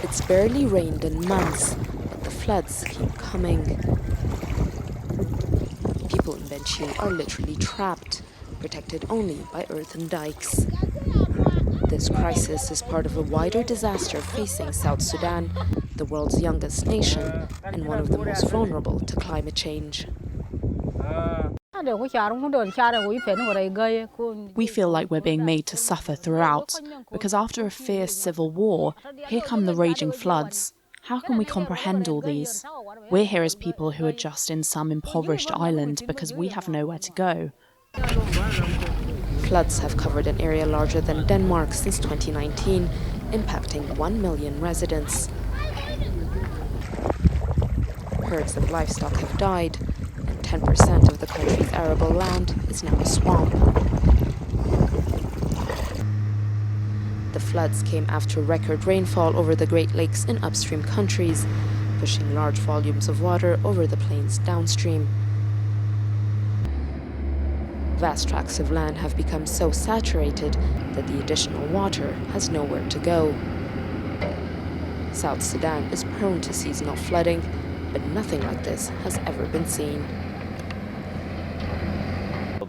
It's barely rained in months, but the floods keep coming. People in Bentiu are literally trapped, protected only by earthen dikes. This crisis is part of a wider disaster facing South Sudan, the world's youngest nation and one of the most vulnerable to climate change. We feel like we're being made to suffer throughout, because after a fierce civil war, here come the raging floods. How can we comprehend all these? We're here as people who are just in some impoverished island because we have nowhere to go. Floods have covered an area larger than Denmark since 2019, impacting 1 million residents. Herds of livestock have died, and 10% of the country's arable land is now a swamp. The floods came after record rainfall over the Great Lakes in upstream countries, pushing large volumes of water over the plains downstream. Vast tracts of land have become so saturated that the additional water has nowhere to go. South Sudan is prone to seasonal flooding, but nothing like this has ever been seen.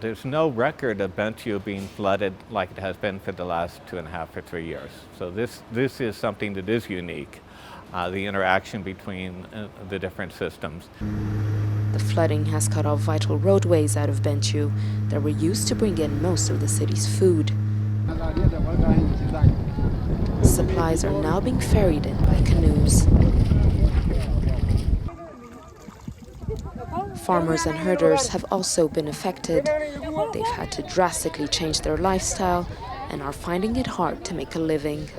There's no record of Bentiu being flooded like it has been for the last 2.5 or 3 years. So this is something that is unique, the interaction between the different systems. The flooding has cut off vital roadways out of Bentiu that were used to bring in most of the city's food. Supplies are now being ferried in by canoes. Farmers and herders have also been affected. They've had to drastically change their lifestyle and are finding it hard to make a living.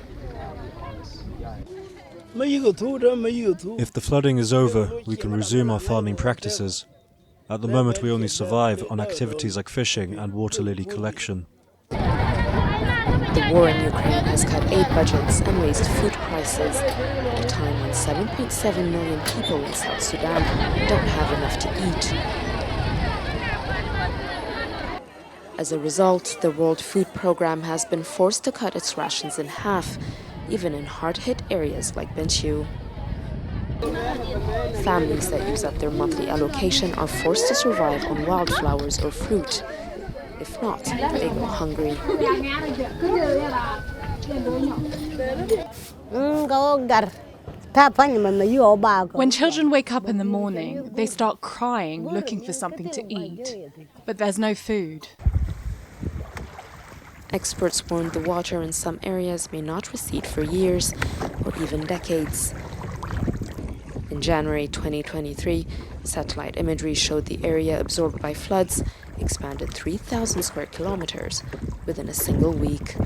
If the flooding is over, we can resume our farming practices. At the moment, we only survive on activities like fishing and water lily collection. The war in Ukraine has cut aid budgets and raised food prices at a time when 7.7 million people in South Sudan don't have enough to eat. As a result, the World Food Programme has been forced to cut its rations in half, even in hard-hit areas like Bentiu. Families that use up their monthly allocation are forced to survive on wildflowers or fruit. If not, they go hungry. When children wake up in the morning, they start crying, looking for something to eat. But there's no food. Experts warned the water in some areas may not recede for years or even decades. In January 2023, satellite imagery showed the area absorbed by floods expanded 3,000 square kilometers within a single week.